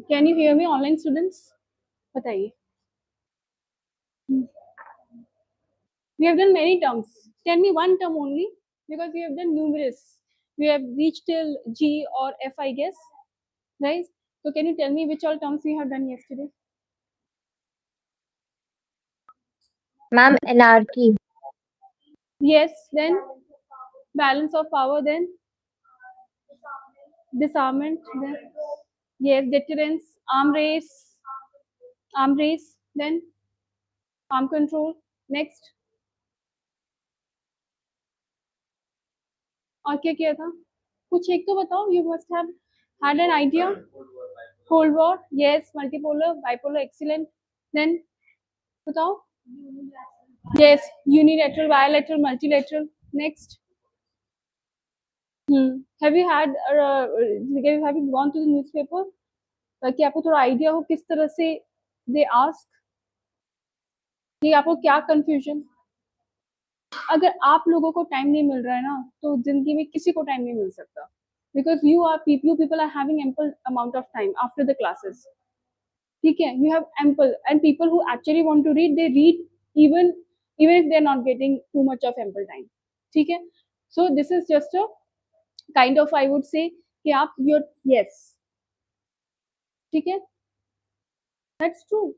Can you hear me, online students? बताइए. We have done many terms. Tell me one term only, because we have done numerous. We have reached till G or F, I guess, right? So can you tell me which all terms we have done yesterday? Ma'am, anarchy. Yes, then balance of power, then disarmament, then yes, deterrence, arm race, then arm control. Next, और क्या किया था? कुछ एक तो बताओ. You must have had an idea. Cold War, yes. Multipolar, bipolar, excellent. Then बताओ. Yes, unilateral, bilateral, multilateral. Next. Have you had have you gone to the newspaper ताकि आपको थोड़ा आइडिया हो किस तरह से they ask कि आपको क्या confusion. अगर आप लोगों को टाइम नहीं मिल रहा है ना, तो जिंदगी में किसी को टाइम नहीं मिल सकता, because you people are having ample amount of time after the classes. ठीक है, you have ample, and people who actually want to read, they read even if they're not getting too much of ample time. ठीक है, so this is just a kind of, I would say, कि आप your yes. ठीक है, that's true.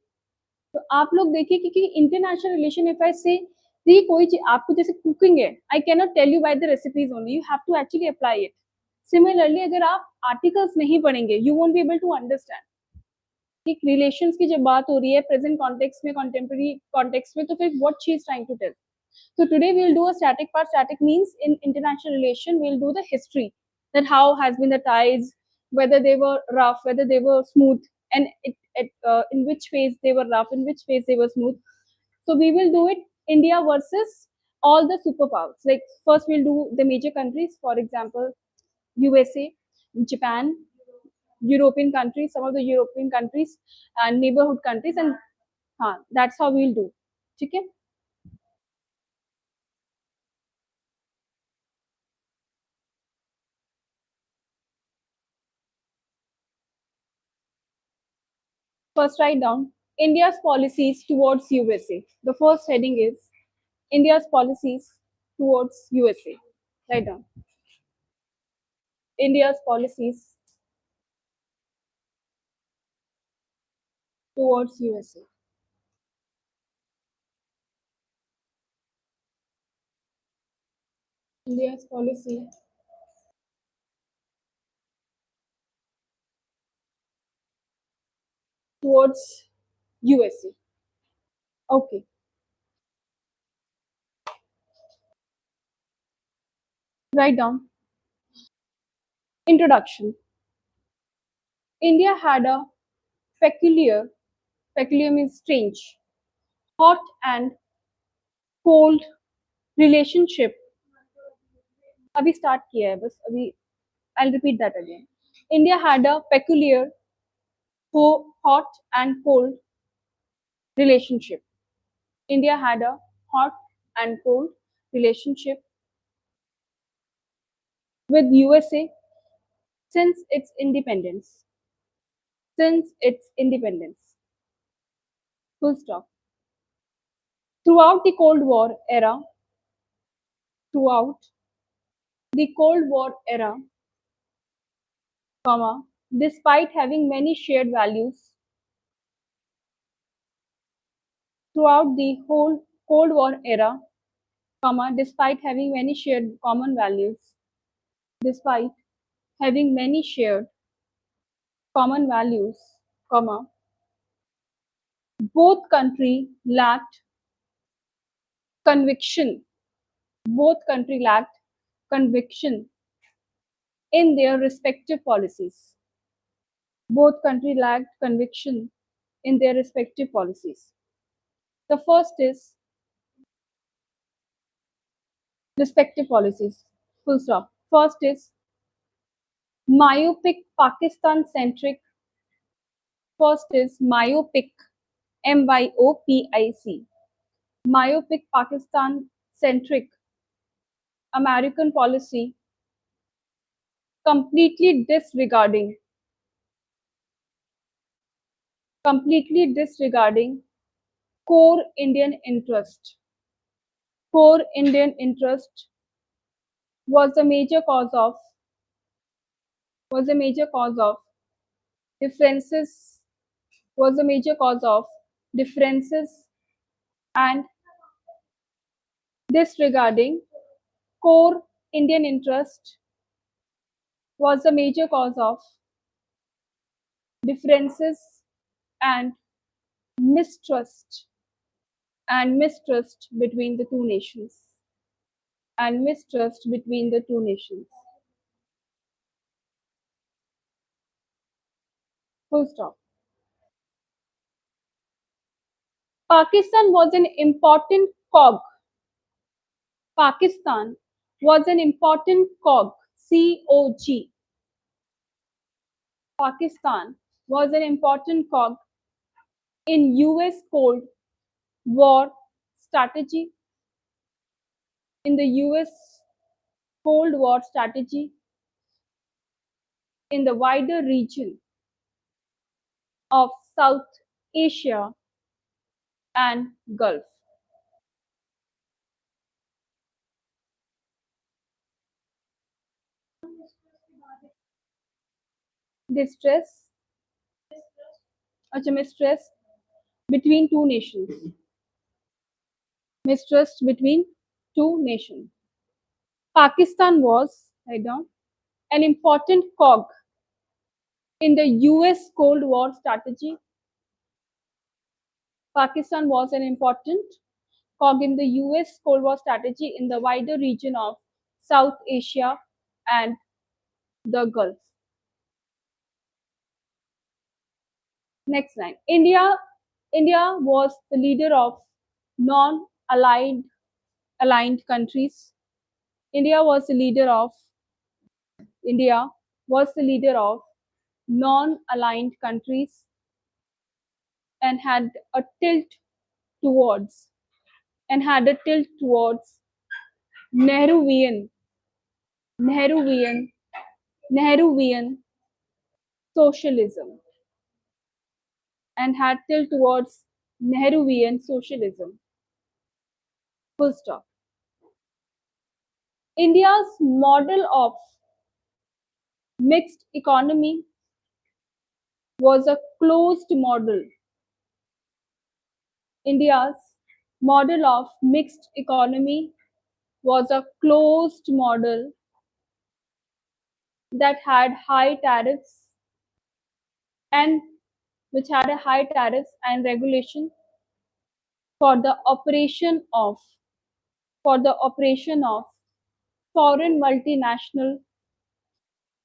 तो आप लोग देखिए कि इंटरनेशनल रिलेशन, इफ आई से देखिए कोई चीज आपको जैसे कुकिंग है, I can not tell you by the recipes only, you have to actually apply it. Similarly अगर आप आर्टिकल्स नहीं पढ़ेंगे, you won't be able to understand. कि रिलेशंस की जब बात हो रही है प्रेजेंट कॉन्टेक्स्ट में, कंटेम्प्रेरी कॉन्टेक्स्ट में, तो फिर what she is trying to tell. So today we'll do a static part. Static means in international relation, we'll do the history, that how has been the ties, whether they were rough, whether they were smooth, and in which phase they were rough, in which phase they were smooth. So we will do it India versus all the superpowers. Like first we'll do the major countries, for example, USA, Japan, European countries, some of the European countries, and neighborhood countries, and that's how we'll do. ठीक है. First, write down India's policies towards USA. The first heading is India's policies towards USA. Write down India's policies towards USA. India's policy towards USA. Okay, write down. Introduction. India had a peculiar, peculiar means strange, hot and cold relationship. अभी start किया है बस अभी I'll repeat that again. India had a peculiar, hot and cold relationship. India had a hot and cold relationship with USA since its independence. Since its independence. Full stop. Throughout the Cold War era, throughout the Cold War era, comma, despite having many shared values, throughout the whole Cold War era, comma, despite having many shared common values, despite having many shared common values, comma, both country lacked conviction. Both country lacked conviction in their respective policies. Both country lacked conviction in their respective policies. The first is respective policies. Full stop. First is myopic Pakistan centric. First is myopic, MYOPIC. Myopic Pakistan centric American policy completely disregarding core Indian interest. Core Indian interest was the major cause of differences was the major cause of differences and disregarding core Indian interest was the major cause of differences and mistrust mistrust between the two nations Full stop. Pakistan was an important cog. Pakistan was an important cog. COG. Pakistan was an important cog in US Cold War strategy. In the US Cold War strategy in the wider region of South Asia and Gulf. Distress, mistrust between two nations. Mistrust between two nations. Pakistan was, write down, an important cog in the US Cold War strategy. Pakistan was an important cog in the US Cold War strategy in the wider region of South Asia and the Gulf. Next line. India was the leader of non-aligned aligned countries. India was the leader of India was the leader of non-aligned countries and had a tilt towards Nehruvian Nehruvian Nehruvian socialism and had tilt towards Nehruvian socialism. Full stop. India's model of mixed economy was a closed model. India's model of mixed economy was a closed model that had high tariffs and which had a high tariffs and regulation for the operation of foreign multinational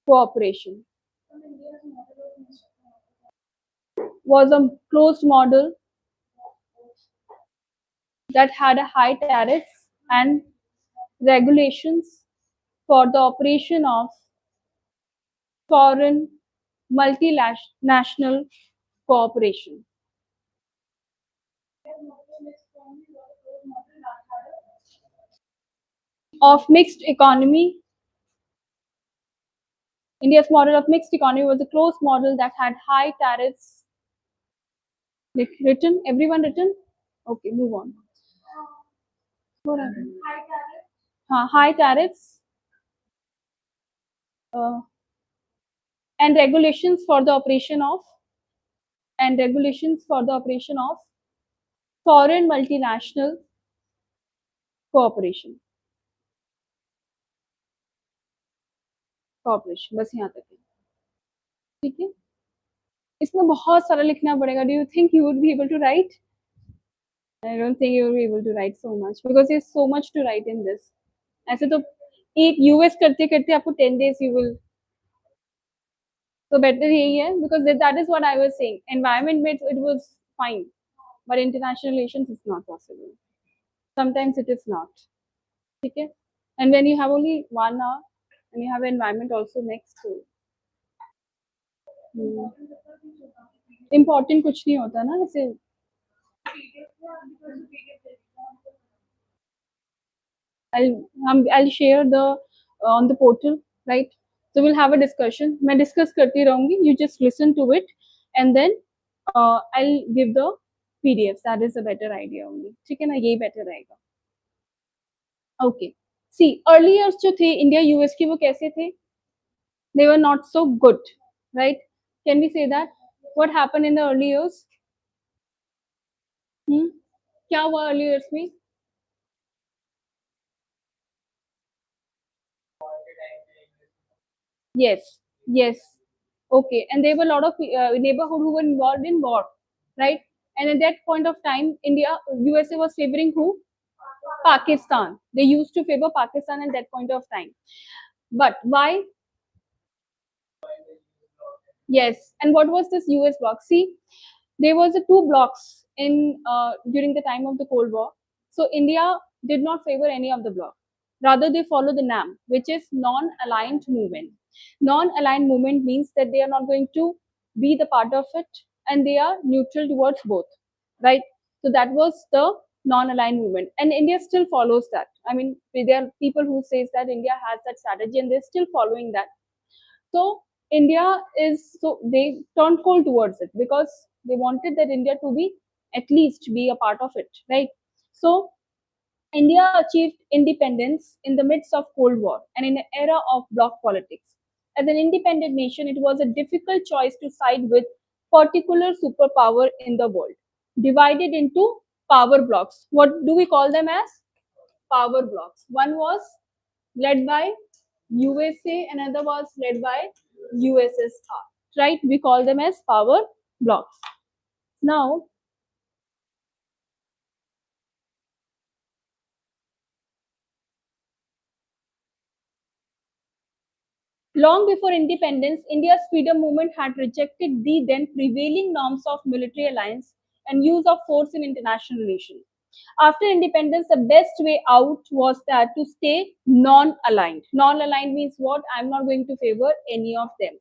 cooperation, was a closed model that had a high tariffs and regulations for the operation of foreign multinational cooperation. Of mixed economy, India's model of mixed economy was a closed model that had high tariffs. Written? Everyone written? Okay, move on. What happened? High tariffs uh, and regulations for the operation of foreign multinational cooperation. बस यहाँ तक है. ठीक है. इसमें बहुत सारा लिखना पड़ेगा. Do you think you would be able to write? I don't think you will be able to write so much because there's so much to write in this. ऐसे तो एक यूएस करते करते आपको 10 days you will. So better यही है because that is what I was saying. Environment में it was fine, but international relations is not possible. Sometimes it is not. ठीक है. And when you have only 1 hour and you have environment also next to. Important कुछ नहीं होता ना ऐसे. I'll share the on the portal, right? So we'll have a discussion. मैं discuss करती रहूँगी. You just listen to it, and then I'll give the PDFs. That is a better idea only. ठीक है ना? यही better रहेगा. Okay. See, early years जो थे India US की वो कैसे थे? They were not so good, right? Can we say that? What happened in the early years? क्या हुआ early years में? Yes. Okay, and there were a lot of neighborhood who were involved in war, right? And at that point of time, USA was favoring who? Pakistan. They used to favor Pakistan at that point of time. But why? Yes. And what was this US bloc? See, there was a two blocks in during the time of the Cold War. So India did not favor any of the bloc. Rather, they follow the NAM, which is non-aligned movement. Non-aligned movement means that they are not going to be the part of it, and they are neutral towards both, right? So that was the non-aligned movement, and India still follows that. I mean, there are people who says that India has that strategy, and they're still following that. So India is they turned cold towards it because they wanted that India to be at least be a part of it, right? So India achieved independence in the midst of Cold War and in an era of bloc politics. As an independent nation, it was a difficult choice to side with particular superpower in the world, divided into power blocks. What do we call them as? Power blocks. One was led by USA, another was led by USSR. Right? We call them as power blocks. Now, long before independence, India's freedom movement had rejected the then prevailing norms of military alliance and use of force in international relations. After independence, the best way out was that to stay non-aligned. Non-aligned means what? I'm not going to favor any of them,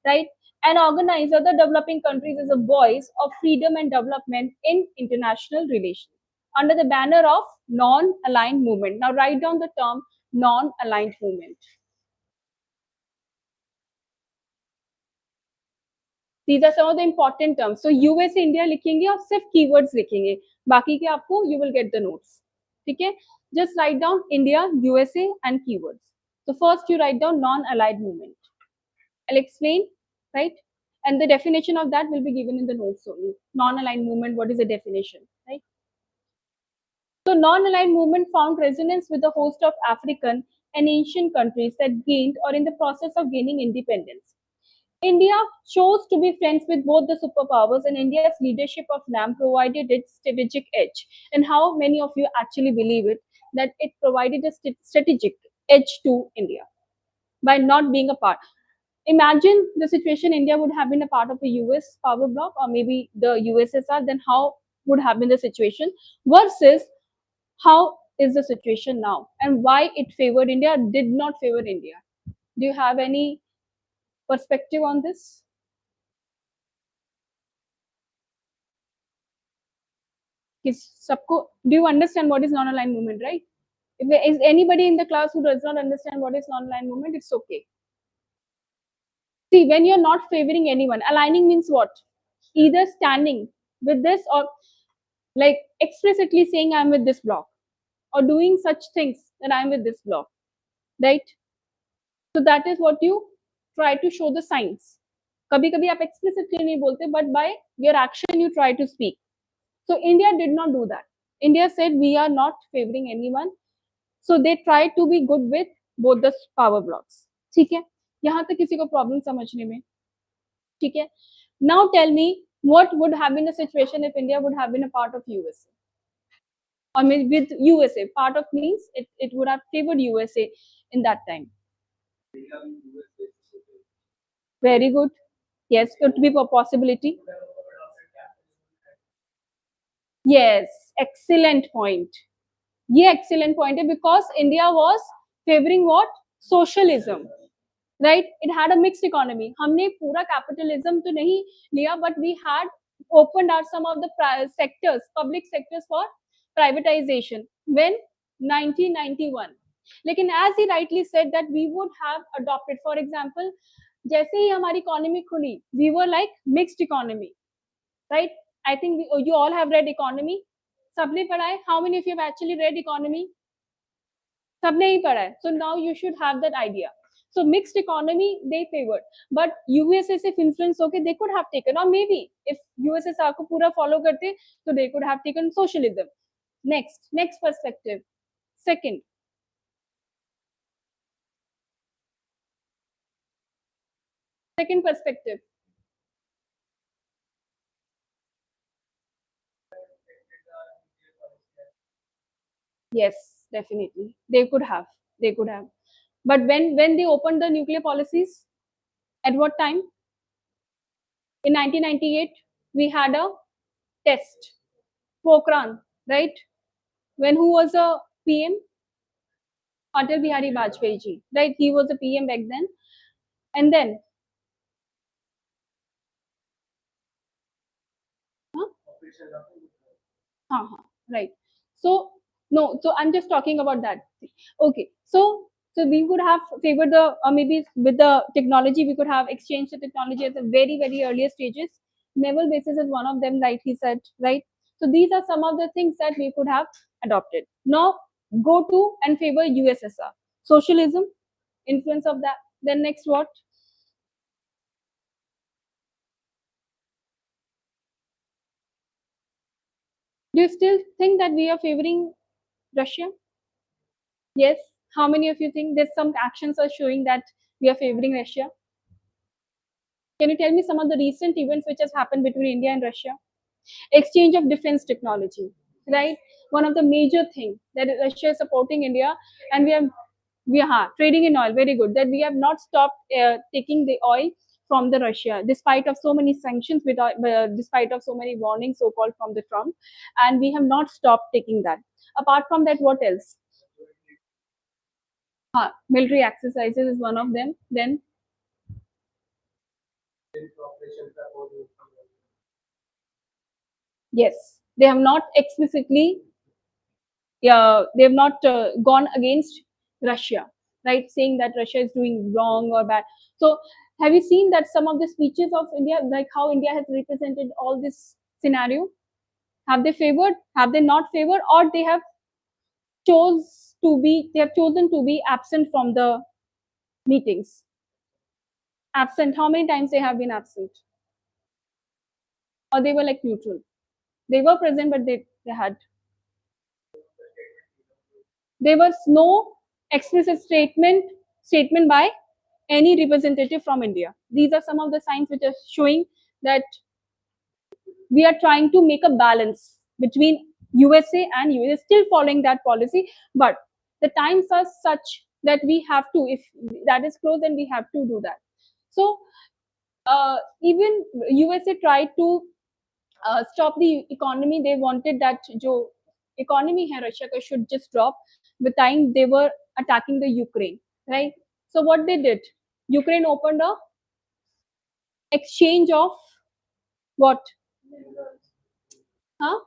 right? And organize other developing countries as a voice of freedom and development in international relations under the banner of non-aligned movement. Now write down the term non-aligned movement. These are some of the important terms. So US India लिखेंगे और सिर्फ keywords लिखेंगे, बाकी के आपको you will get the notes. ठीक है? Just write down India, USA and keywords. So first you write down non-allied movement. I'll explain, right? And the definition of that will be given in the notes only. Non-aligned movement, what is the definition, right? So non-aligned movement found resonance with a host of African and Asian countries that gained or in the process of gaining independence. India chose to be friends with both the superpowers, and India's leadership of NAM provided its strategic edge. And how many of you actually believe it that it provided a strategic edge to India by not being a part? Imagine the situation India would have been a part of the US power bloc or maybe the USSR, then how would have been the situation versus how is the situation now and why it favored India, did not favor India. Do you have any perspective on this? Do you understand what is non-aligned movement, right? If there is anybody in the class who does not understand what is non-aligned movement, it's okay. See, when you're not favoring anyone, aligning means what? Either standing with this or like explicitly saying I'm with this block or doing such things that I'm with this block, right? So that is what you try to show the signs. कभी कभी आप explicitly नहीं बोलते, but by your action you try to speak. So India did not do that. India said we are not favoring anyone. So they tried to be good with both the power blocks. ठीक है, यहाँ तक किसी को problem समझने में? ठीक है. Now tell me what would have been the situation if India would have been a part of USA or maybe with USA. Part of means it would have favored USA in that time. Very good. Yes, could be a possibility. Yes, excellent point. ये excellent point है because India was favoring what? Socialism. Right? It had a mixed economy. हमने पूरा capitalism तो नहीं लिया, but we had opened out some of the sectors, public sectors for privatization when 1991. लेकिन as he rightly said that we would have adopted, for example, जैसे ही हमारी economy खुली, we were like mixed economy, right? I think you all have read economy. सबने पढ़ा है? How many of you have actually read economy? सबने ही पढ़ा है. So now you should have that idea. So mixed economy they favored, but USSR से influence होके they could have taken, or maybe if USSR को पूरा follow करते, so they could have taken socialism. Next perspective. Second perspective. Yes, definitely they could have. But when they opened the nuclear policies, at what time? In 1998, we had a test. Pokhran, right? When who was a PM? Atal Bihari Vajpayee ji, right? He was a PM back then. And then, huh? Right. So, no, so I'm just talking about that. Okay. So we could have favored the, or maybe with the technology, we could have exchanged the technology at the very, very earlier stages. Naval basis is one of them, like he said, right? So these are some of the things that we could have adopted. Now go to and favor USSR. Socialism, influence of that. Then next what? Do you still think that we are favoring Russia? Yes. How many of you think there's some actions are showing that we are favoring Russia? Can you tell me some of the recent events which has happened between India and Russia? Exchange of defense technology, right? One of the major thing that Russia is supporting India, and we are trading in oil. Very good. That we have not stopped taking the oil from the Russia, despite of so many sanctions, despite of so many warnings, so called from the Trump, and we have not stopped taking that. Apart from that, what else? Military exercises is one of them. Then yes, they have not explicitly, yeah, they have not gone against Russia, right? Saying that Russia is doing wrong or bad. So have you seen that some of the speeches of India, like how India has represented all this scenario? Have they favored? Have they not favored? Or they have chosen to be absent from the meetings? Absent. How many times they have been absent? Or they were like neutral? They were present, but they had. There was no explicit statement by any representative from India. These are some of the signs which are showing that we are trying to make a balance between USA and US, still following that policy, but the times are such that we have to, if that is closed, then we have to do that. So even USA tried to stop the economy. They wanted that jo economy hai Russia ka should just drop. The time they were attacking the Ukraine, right? So what they did, Ukraine opened a exchange of what? Huh?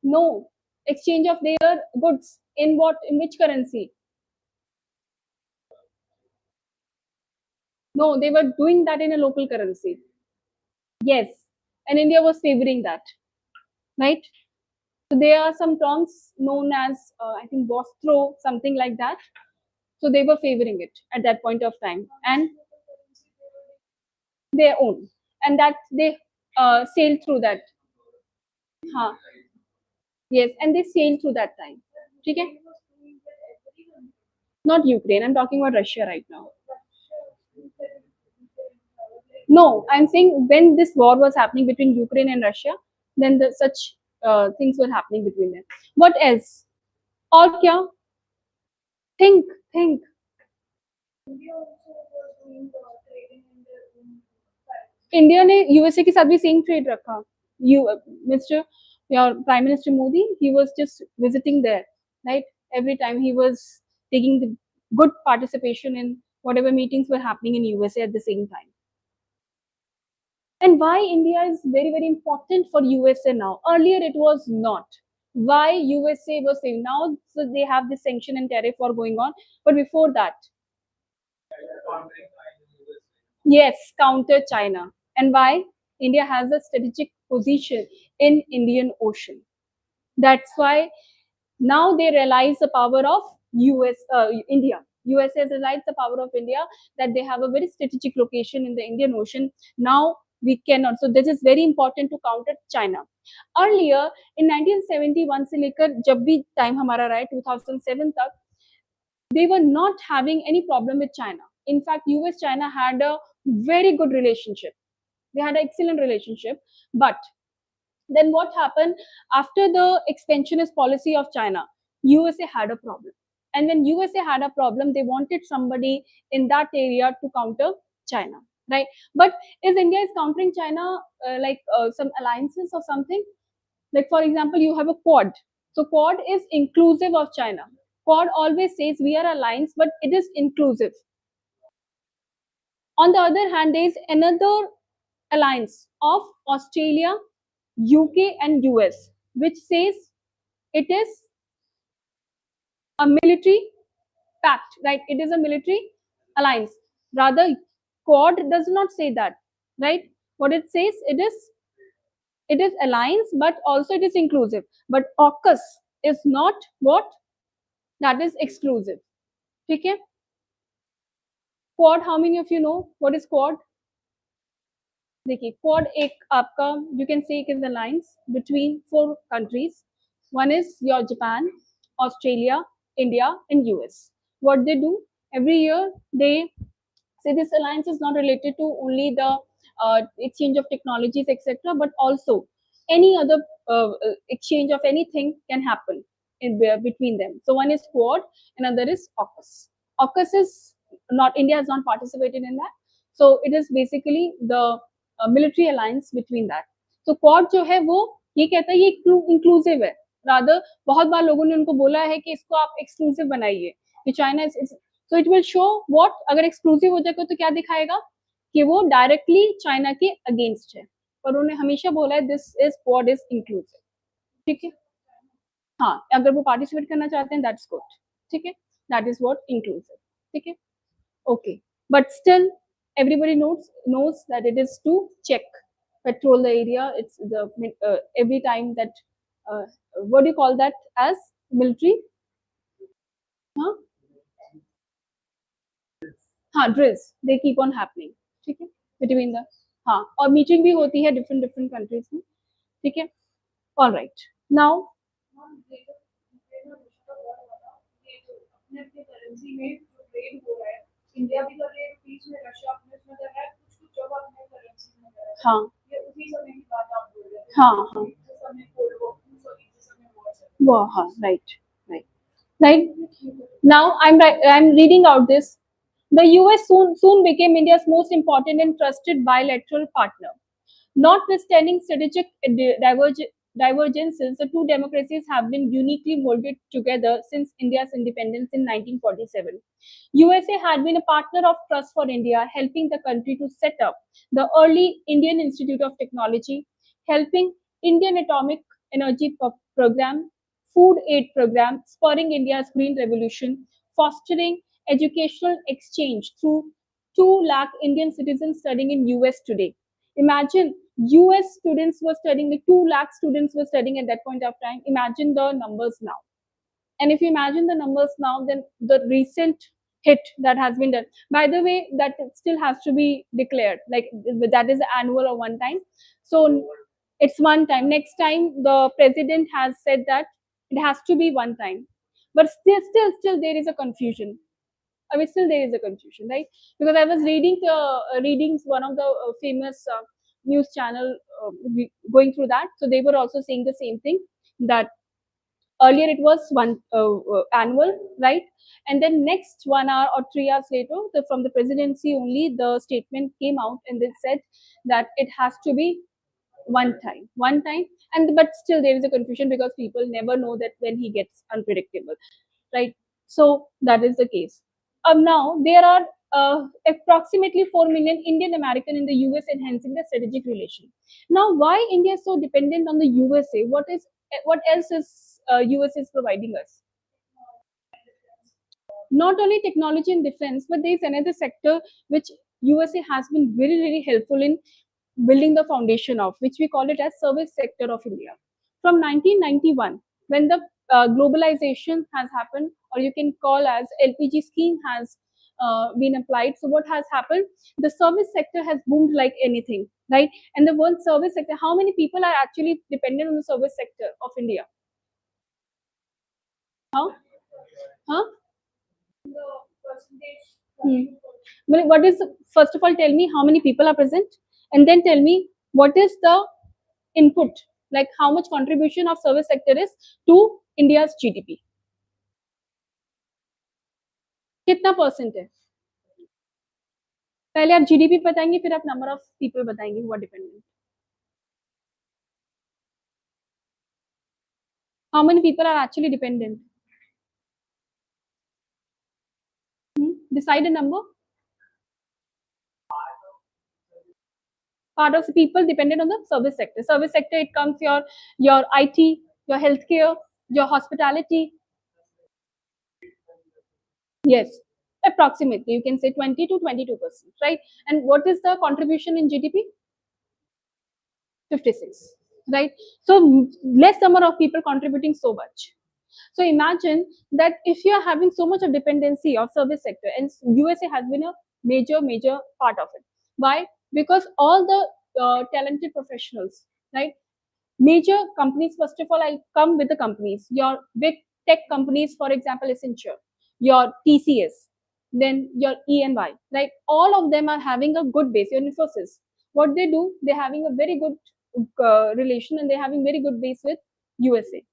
No, exchange of their goods in what? In which currency? No, they were doing that in a local currency. Yes, and India was favoring that, right? So there are some terms known as I think Vostro, something like that. So they were favoring it at that point of time, and their own, and that they sailed through that. Huh. Yes, and they sailed through that time. Okay? Not Ukraine. I'm talking about Russia right now. No, I'm saying when this war was happening between Ukraine and Russia, then such things were happening between them. What else? Or kya? Think, think. India ने USA के साथ भी same trade रखा. You mister your prime minister Modi, he was just visiting there, right? Every time he was taking the good participation in whatever meetings were happening in USA at the same time. And why India is very, very important for USA now. Earlier it was not. Why USA was saying now, so they have this sanction and tariff war going on, but before that, yes, counter China. And why? India has a strategic position in Indian Ocean. That's why now they realize the power of India. US has realized the power of India, that they have a very strategic location in the Indian Ocean. Now we cannot. So this is very important to counter China. Earlier in 1971 से लेकर जब भी time हमारा रहा है 2007 तक, they were not having any problem with China. In fact, US China had a very good relationship. They had an excellent relationship. But then what happened after the expansionist policy of China? USA had a problem. And when USA had a problem, they wanted somebody in that area to counter China, right? But is India is countering China some alliances or something? Like for example, you have a Quad. So Quad is inclusive of China. Quad always says we are alliance, but it is inclusive. On the other hand, there is another alliance of Australia, UK, and US, which says it is a military pact, right? It is a military alliance. Rather, Quad does not say that, right? What it says, it is alliance, but also it is inclusive. But AUKUS is not what? That is exclusive. Okay? Quad, how many of you know what is Quad? देखिए quad एक आपका you can say is alliance between 4 countries. One is your Japan, Australia, India, and US. What they do every year, they say this alliance is not related to only the exchange of technologies, etc., but also any other exchange of anything can happen between them. So one is Quad, another is AUKUS. AUKUS is not, India has not participated in that. So it is basically the military alliance between that. तो quad जो है वो ये कहता है ये inclusive है. Rather बहुत बार लोगों ने उनको बोला है कि इसको आप एक्सक्लूसिव बनाइए कि China is, so it will show what, अगर एक्सक्लूसिव हो जाएगा तो क्या दिखाएगा कि वो डायरेक्टली चाइना के अगेंस्ट है. पर उन्होंने हमेशा बोला है this is quad is inclusive. ठीक है, हाँ, अगर वो पार्टिसिपेट करना चाहते हैं दैट्स गुड. ठीक है, दैट इज व्हाट इंक्लूसिव. ठीक है, okay, but still everybody knows that it is to check, patrol the area. It's the every time that what do you call that as military? huh Drills, they keep on happening. ठीक है, between the, हाँ, और meeting भी होती है different countries में. ठीक है, all right. Now इंडिया भी कर रही है रुपीज में, रशिया अपने उसमें कर रहा है, कुछ कुछ जगह अपने करेंसी में कर रहा है। हाँ, ये उसी समय की बात आप बोल रहे थे। हाँ हाँ, जिस समय कोल्ड वॉर, सॉरी जिस समय वॉर चल रहा है। वाह, हाँ, right right right. Now I'm reading out this. The US soon became India's most important and trusted bilateral partner. Notwithstanding strategic divergences, the two democracies have been uniquely molded together since India's independence in 1947. USA had been a partner of trust for India, helping the country to set up the early Indian Institute of Technology, helping Indian Atomic Energy Program, food aid program, spurring India's green revolution, fostering educational exchange through 2 lakh Indian citizens studying in US today. Imagine US students were studying, like 2 lakh students were studying at that point of time. Imagine the numbers now. And if you imagine the numbers now, then the recent hit that has been done. By the way, that still has to be declared. Like that is annual or one time. So it's one time. Next time, the president has said that it has to be one time. But still, there is a confusion. I mean, still there is a confusion, right? Because I was reading reading one of the famous news channel going through that. So they were also saying the same thing, that earlier it was one annual, right? And then next 1 hour or 3 hours later, from the presidency only, the statement came out and they said that it has to be one time. And but still there is a confusion because people never know that when he gets unpredictable, right? So that is the case. Now there are approximately 4 million Indian American in the US, enhancing the strategic relation. Now, why India is so dependent on the USA? What else is US is providing us? Not only technology and defense, but there is another sector which USA has been very helpful in building the foundation of, which we call it as service sector of India. From 1991, when the globalization has happened, or you can call as LPG scheme has been applied. So what has happened? The service sector has boomed like anything, right? And the world service sector, how many people are actually dependent on the service sector of India? How? Huh? Hmm. Well, what is, first of all, tell me how many people are present, and then tell me what is the input, like how much contribution of service sector is to India's GDP. कितना percent है? पहले आप GDP बताएंगे, फिर आप number of people बताएंगे who are dependent. How many people are actually dependent? Decide a number. Part of the people dependent on the service sector. Service sector, it comes your IT, your healthcare, your hospitality. Yes, approximately you can say 20 to 22%, right? And what is the contribution in GDP? 56, right? So less number of people contributing so much. So imagine that if you are having so much of dependency of service sector, and USA has been a major part of it. Why? Because all the talented professionals, right? Major companies, first of all, I'll come with the companies. Your big tech companies, for example, Accenture, your TCS, then your ENY, right? All of them are having a good base. Your Infosys, what they do, they're having a very good relation, and they're having very good base with USA.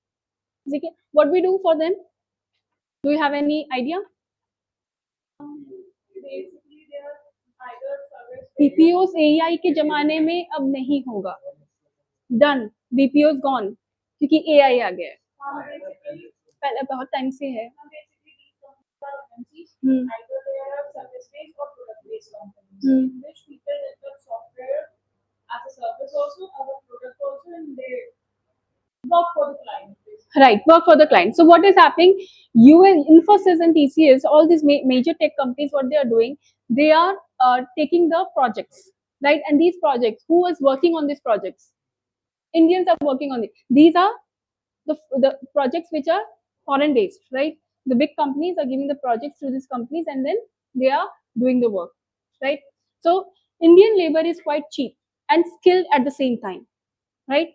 Okay. What we do for them? Do you have any idea? BPOs AI के जमाने में अब नहीं होगा. Done, BPOs gone, क्योंकि AI आ गया है. पहले बहुत टाइम से है. Work for the client. Right, work for the client. So what is happening? US, Infosys and TCS, all these major tech companies, what they are doing, they are taking the projects, right? And these projects, who is working on these projects? Indians are working on it. These are the projects which are foreign based, right? The big companies are giving the projects to these companies, and then they are doing the work, right? So Indian labor is quite cheap and skilled at the same time, right?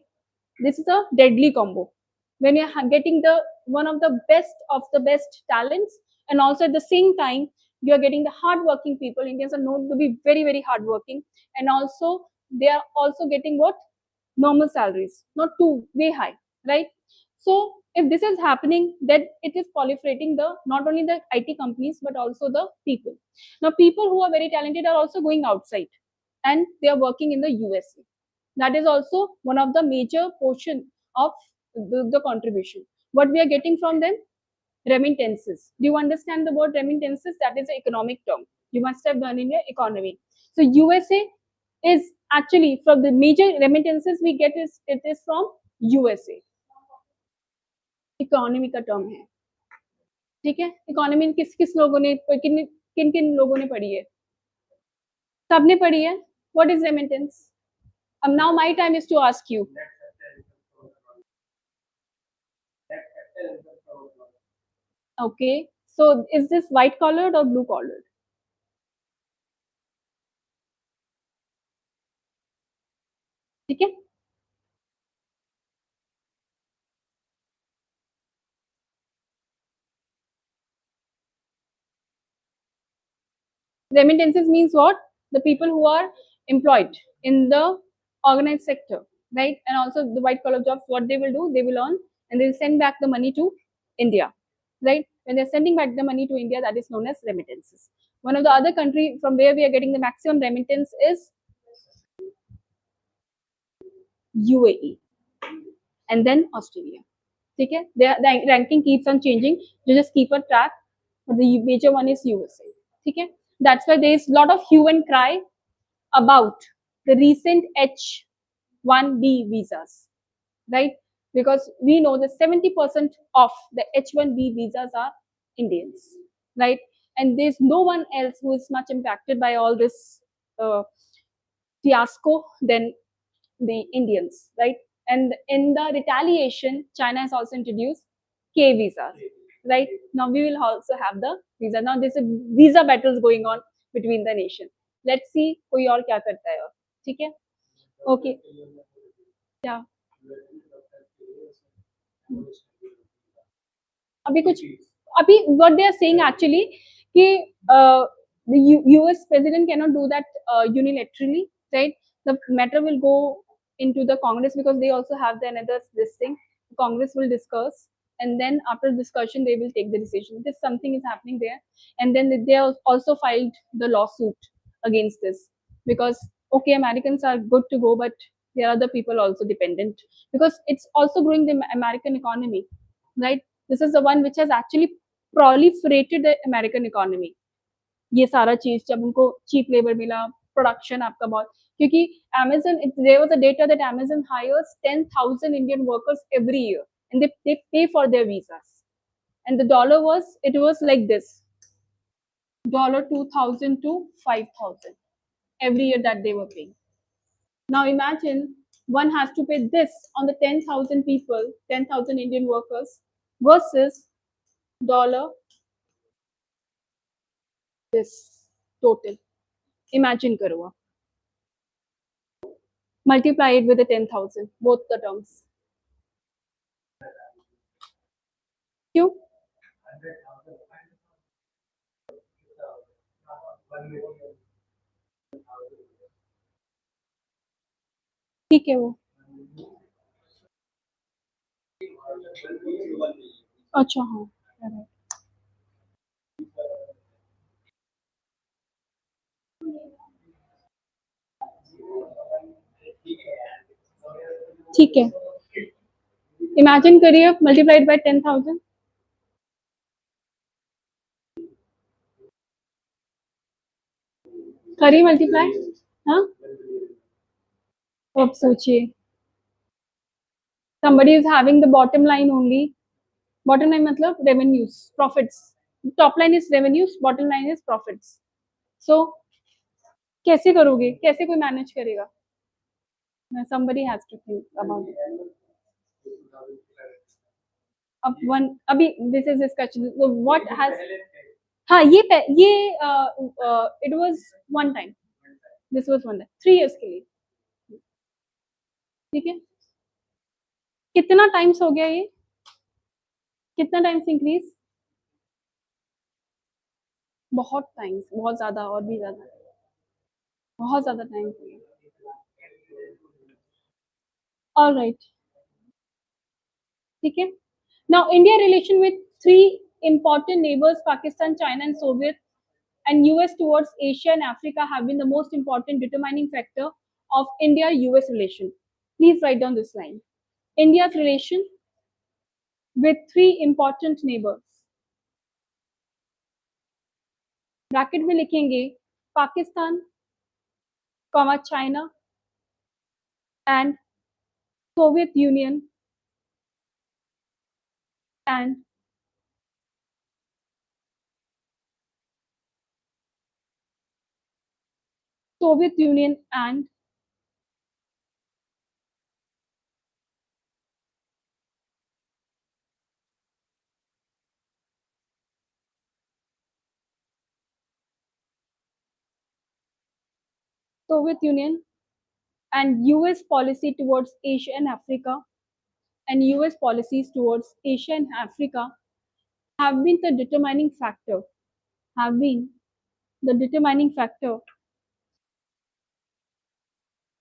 This is a deadly combo when you're getting the one of the best talents, and also at the same time You are getting the hardworking people. Indians are known to be very, very hardworking, and also they are also getting what? Normal salaries, not too way high, right? So if this is happening, then it is proliferating the not only the IT companies but also the people. Now people who are very talented are also going outside, and they are working in the USA. That is also one of the major portion of the contribution. What we are getting from them? Remittances. Do you understand the word remittances? That is an economic term. You must have done in your economy. So USA is actually from the major remittances we get is it is from USA. Economy का term है, ठीक है? Economy किस किस लोगों ने किन किन किन लोगों ने पढ़ी है? सबने पढ़ी है. What is remittance? Now my time is to ask you. Okay. So is this white collared or blue collared? ठीक है? Remittances means what? The people who are employed in the organized sector, right? And also the white collar jobs, what they will do, they will earn and they will send back the money to India, right? When they're sending back the money to India, that is known as remittances. One of the other country from where we are getting the maximum remittance is UAE and then Australia. Okay? The ranking keeps on changing. You just keep a track. But the major one is USA. Okay? That's why there is a lot of hue and cry about the recent H1B visas, right? Because we know that 70% of the H1B visas are Indians, right? And there's no one else who is much impacted by all this fiasco than the Indians, right? And in the retaliation, China has also introduced K visas, right? Now we will also have the visa. Now there's a visa battles going on between the nation. Let's see कोई और क्या करता है और, ठीक है? Okay. क्या? अभी कुछ अभी what they are saying actually कि the US president cannot do that unilaterally, right? The matter will go into the Congress because they also have the another this thing. Congress will discuss, and then after discussion they will take the decision. This something is happening there, and then they have also filed the lawsuit against this because okay, Americans are good to go, but there are other people also dependent because it's also growing the American economy, right? This is the one which has actually proliferated the American economy. ये सारा चीज जब उनको cheap labour मिला, production आपका बहुत, क्योंकि Amazon, there was a data that Amazon hires 10,000 Indian workers every year, and they pay for their visas, and the dollar was it was like this, dollar 2,000 to 5,000 every year that they were paying. Now imagine one has to pay this on the 10,000 people, 10,000 Indian workers versus dollar this total. Imagine करो आप. Multiply it with the 10,000, both the terms. क्यों? ठीक है वो. अच्छा हाँ. ठीक है. Imagine करिए multiplied by 10,000. करिए multiply. हाँ. अब सोचिए. Somebody is having the bottom line only. Bottom line मतलब revenues, profits. Top line is revenues, bottom line is profits. So कैसे करोगे? कैसे कोई मैनेज करेगा? Somebody has to think about it. अब वन अभी this is discussion. So what has हाँ ये it was one time. This was one time. 3 years के लिए. ठीक है. कितना टाइम्स हो गया ये? कितना टाइम्स इंक्रीज? बहुत टाइम से, बहुत ज़्यादा और भी ज़्यादा, बहुत ज़्यादा टाइम हो गया। ऑलराइट, ठीक है। Now India relation with three important neighbors, Pakistan, China, and Soviet, and US towards Asia and Africa have been the most important determining factor of India-US relation. Please write down this line. India's relation with three important neighbors. Bracket में लिखेंगे Pakistan, China, and Soviet Union, and Soviet Union and Soviet Union and US policy towards Asia and Africa, and US policies towards Asia and Africa have been the determining factor, have been the determining factor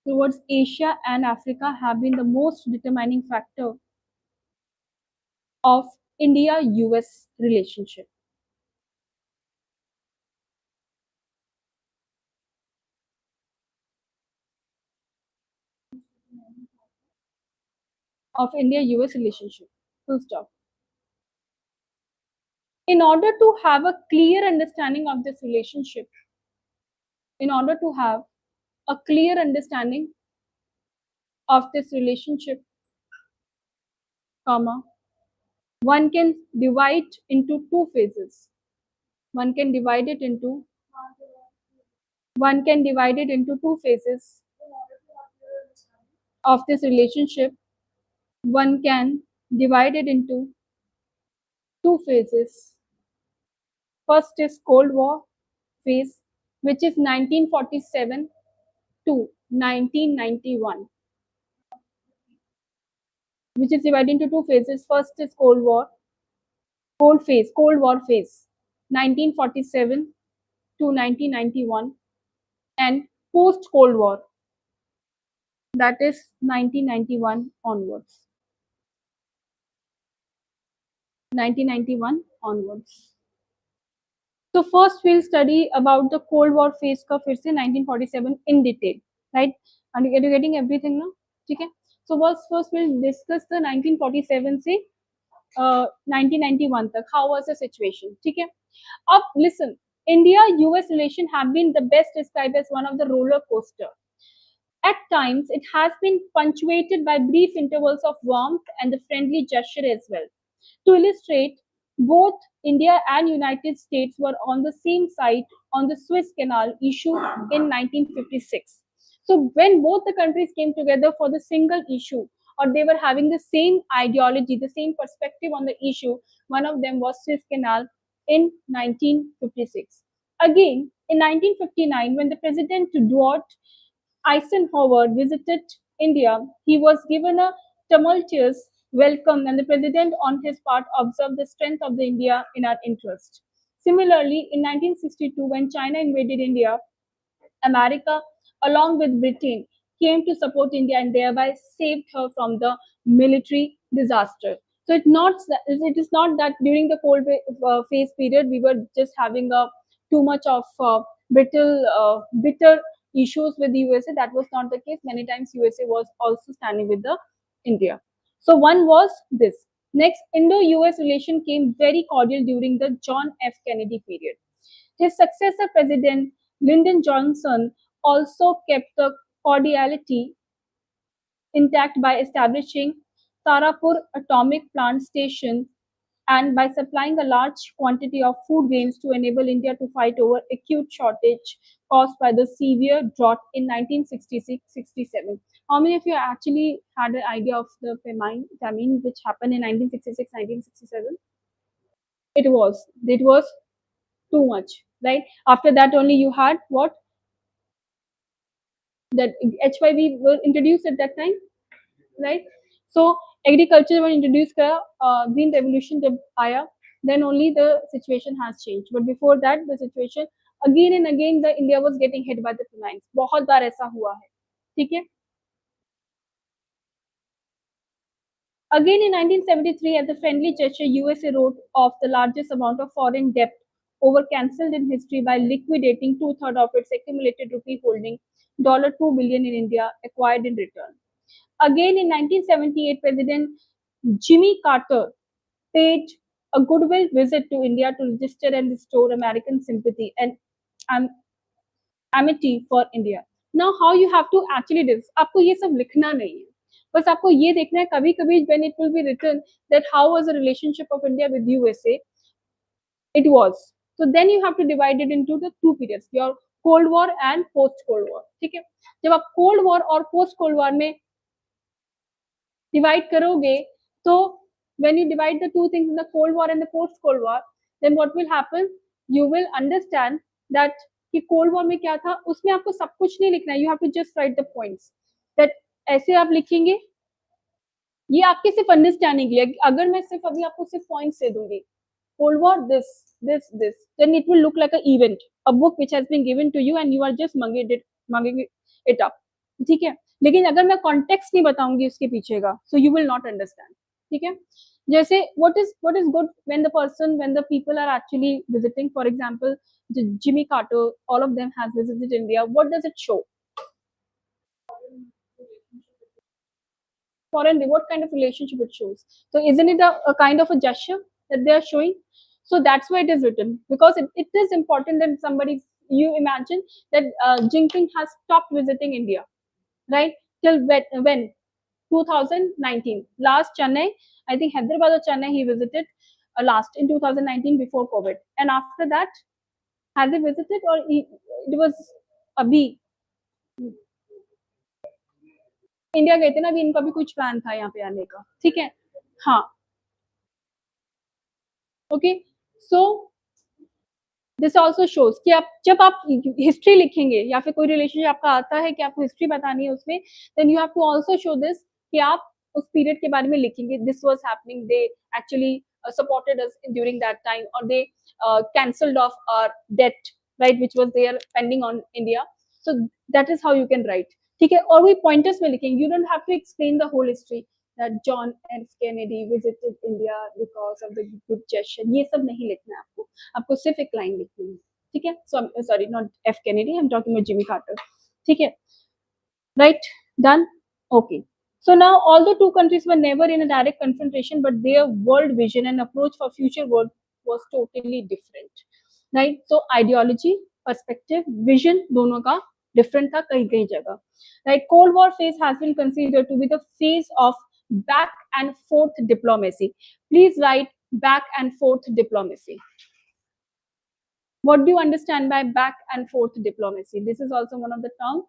towards Asia and Africa, have been the most determining factor of India-US relationship. Of India-US relationship. Full stop. In order to have a clear understanding of this relationship, in order to have a clear understanding of this relationship, comma, one can divide into two phases. One can divide it into two phases of this relationship. One can divide it into two phases. First is Cold War phase, which is 1947 to 1991, which is divided into two phases. First is Cold War phase, 1947 to 1991, and post Cold War, that is 1991 onwards. 1991 onwards. So first we'll study about the Cold War phase का फिर से 1947 in detail, right? Are you getting everything now? ठीक है? So first we'll discuss the 1947 से 1991 तक. How was the situation? ठीक है? अब listen, India-US relation have been the best described as one of the roller coaster. At times, it has been punctuated by brief intervals of warmth and the friendly gesture as well. To illustrate, both India and United States were on the same side on the Suez Canal issue in 1956. So when both the countries came together for the single issue, or they were having the same ideology, the same perspective on the issue, one of them was Suez Canal in 1956. Again, in 1959, when the President Dwight Eisenhower visited India, he was given a tumultuous welcome, and the president, on his part, observed the strength of the India in our interest. Similarly, in 1962, when China invaded India, America, along with Britain, came to support India and thereby saved her from the military disaster. So it is not that during the cold phase period we were just having a too much of bitter issues with the USA. That was not the case. Many times USA was also standing with the India. So one was this. Next, Indo-US relation came very cordial during the John F. Kennedy period. His successor, President Lyndon Johnson, also kept the cordiality intact by establishing Tarapur Atomic Plant Station and by supplying a large quantity of food grains to enable India to fight over acute shortage caused by the severe drought in 1966-67. How many of you actually had an idea of the famine which happened in 1966-1967? It was too much, right? After that only you had what? That HYV were introduced at that time, right? So agriculture one introduce करा, green revolution जब आया then only the situation has changed. But before that, the situation again and again, the India was getting hit by the famines. बहुत बार ऐसा हुआ है, ठीक है? Again in 1973, as a friendly gesture, USA wrote off the largest amount of foreign debt over cancelled in history by liquidating two-thirds of its accumulated rupee holding, $2 billion in India, acquired in return. Again in 1978, President Jimmy Carter paid a goodwill visit to India to register and restore American sympathy and amity for India. Now, how you have to actually do this? आपको ये सब लिखना नहीं है, बस आपको ये देखना है कभी-कभी when it will be written that how was the relationship of India with USA, it was. So then you have to divide it into the two periods, your Cold War and post Cold War. ठीक है? जब आप Cold War और post Cold War में divide करोगे, तो when you divide the two things in the Cold War and the post Cold War, then what will happen? You will understand that कि cold war में क्या था, उसमें आपको सब कुछ नहीं लिखना है, you have to just write the points that ऐसे आप लिखेंगे, ये आपके सिर्फ अंडरस्टैंडिंग के लिए। अगर मैं सिर्फ अभी आपको सिर्फ पॉइंट्स दे दूंगी, cold war this this this, then it will look like a event, a book which has been given to you and you are just mugging it up, ठीक है? लेकिन अगर मैं कॉन्टेक्स्ट नहीं बताऊंगी उसके पीछे का, so you will not understand, ठीक है? जैसे what is good when the people are actually visiting, for example Jimmy Carter, all of them has visited India. What does it show? Foreign, what kind of relationship it shows? So isn't it a kind of a gesture that they are showing? So that's why it is written, because it is important that somebody, you imagine that Jinping has stopped visiting India, right? Till when 2019, last Chennai, I think Hyderabad or Chennai he visited last in 2019 before COVID, and after that has he visited, or it was abhi India गए थे ना, अभी इनका भी कुछ plan था यहाँ पे आने का, ठीक है? हाँ, okay, so this also shows कि आप जब आप हिस्ट्री लिखेंगे या फिर कोई रिलेशनशिप आपका आता है कि आपको हिस्ट्री बतानी है उसमें, then you have to also show this कि आप उस पीरियड के बारे में लिखेंगे, this was happening, they actually supported us during that time, or they cancelled off our debt, right, which was there pending on India. So that is how you can write, ठीक है? और वही pointers में लिखेंगे, you don't have to explain the whole history that John F. Kennedy visited India because of the good gesture, ये सब नहीं लिखना है आपको, आपको सिर्फ एक लाइन लिखनी है, ठीक है? So sorry, not F Kennedy, I am talking about Jimmy Carter, ठीक है? Right, done, okay. So now, although two countries were never in a direct confrontation, but their world vision and approach for future world was totally different, right? So ideology, perspective, vision दोनों का different था कहीं कहीं जगह, right? Cold War phase has been considered to be the phase of back and forth diplomacy. Please write back and forth diplomacy. What do you understand by back and forth diplomacy? This is also one of the terms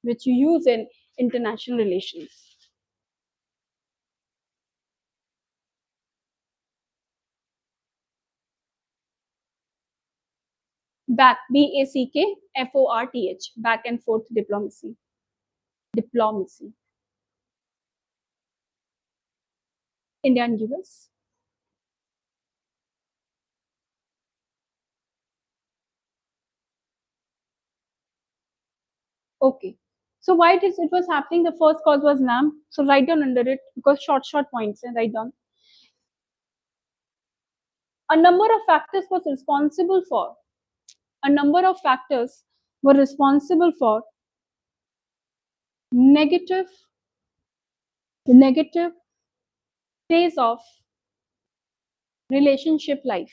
which you use in international relations. Back, B-A-C-K-F-O-R-T-H, back and forth diplomacy. Diplomacy. India and US. Okay. So why it was happening? The first cause was NAM. So write down under it, because short points and write down. A number of factors was responsible for. A number of factors were responsible for negative phase of relationship life.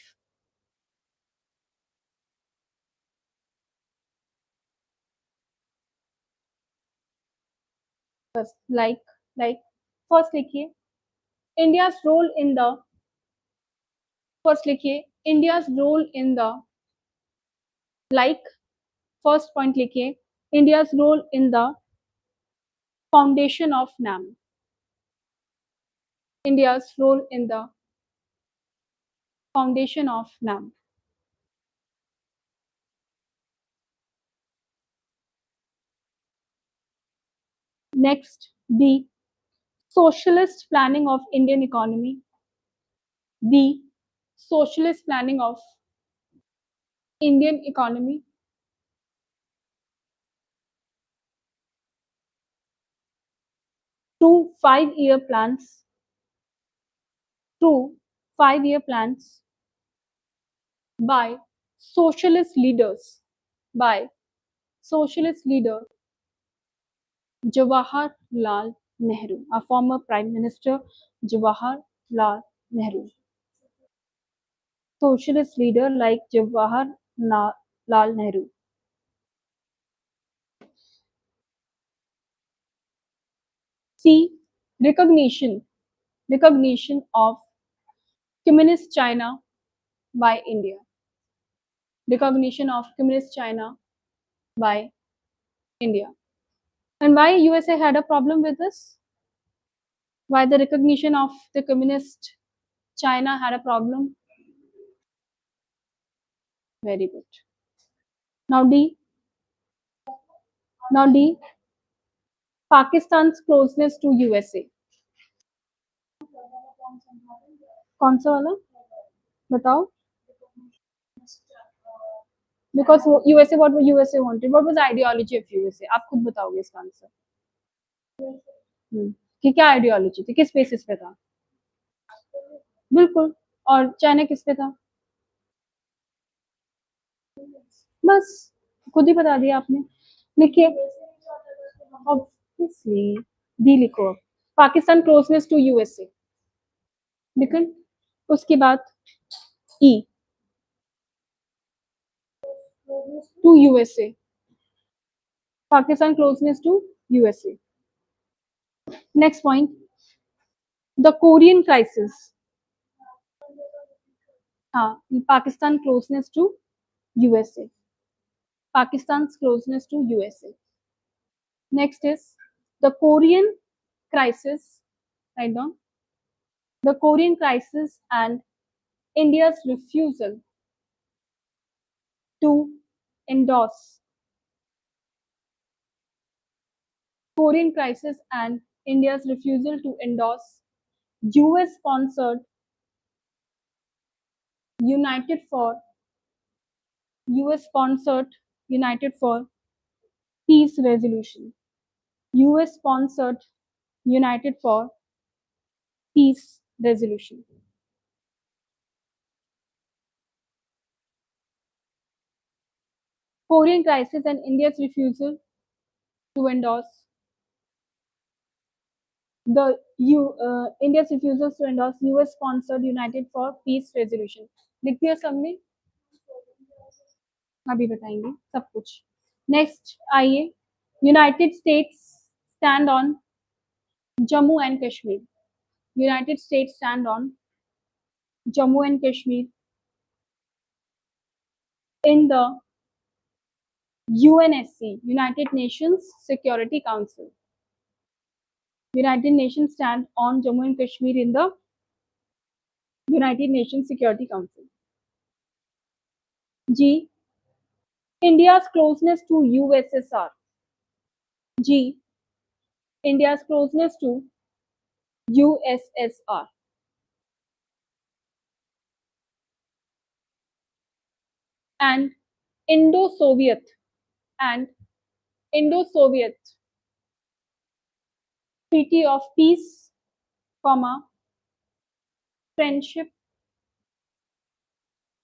First, like first लिखिए India's role in the, first लिखिए India's role in the, like first point लिखिए India's role in the foundation of NAM. India's role in the foundation of NAM. Next, B, socialist planning of Indian economy. B, socialist planning of Indian economy, through 5-year plans, through 5-year plans by socialist leaders, by socialist leader Jawaharlal Nehru, our former Prime Minister Jawaharlal Nehru. Socialist leader like Jawaharlal Nehru. C. Recognition of Communist China by India. Recognition of Communist China by India. And why USA had a problem with this? Why the recognition of the Communist China had a problem? Very good. Now D. Now D. Pakistan's closeness to USA. कौन सा वाला बताओ because USA what USA wanted what was the ideology of USA आप खुद बताओगे इसका answer कि क्या आइडियोलॉजी थी किस बेसिस पे था बिल्कुल और चाइना किस पे था बस खुद ही बता दिया आपने लिखिए ऑब्वियसली डी लिखो पाकिस्तान क्लोजनेस टू यूएसए लेकिन उसके बाद ई to USA Pakistan closeness to USA next point the Korean crisis हाँ Pakistan closeness to USA Pakistan's closeness to USA. Next is the Korean crisis. Write down. The Korean crisis and India's refusal to endorse. Korean crisis and India's refusal to endorse US-sponsored United for US-sponsored United for Peace resolution. US-sponsored United for Peace resolution. Korean crisis and India's refusal to endorse India's refusal to endorse US-sponsored United for Peace resolution. लिख दिया सबने अभी बताएंगे सब कुछ next आइए United states stand on Jammu and Kashmir United states stand on Jammu and Kashmir in the UNSC, United Nations Security Council. United Nations stand on Jammu and Kashmir in the United Nations Security Council. G. India's closeness to USSR. G. India's closeness to USSR. And Indo-Soviet Treaty of Peace, friendship,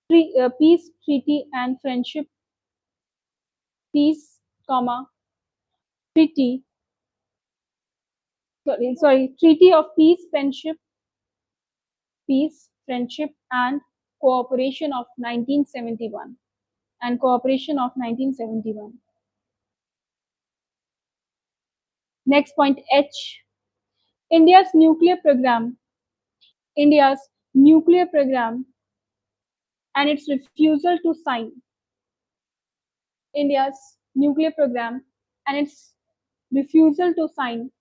peace treaty and friendship, peace, treaty, treaty of peace, friendship, peace, friendship and cooperation of 1971 and cooperation of 1971. Next point H. India's nuclear program and its refusal to sign. India's nuclear program and its refusal to sign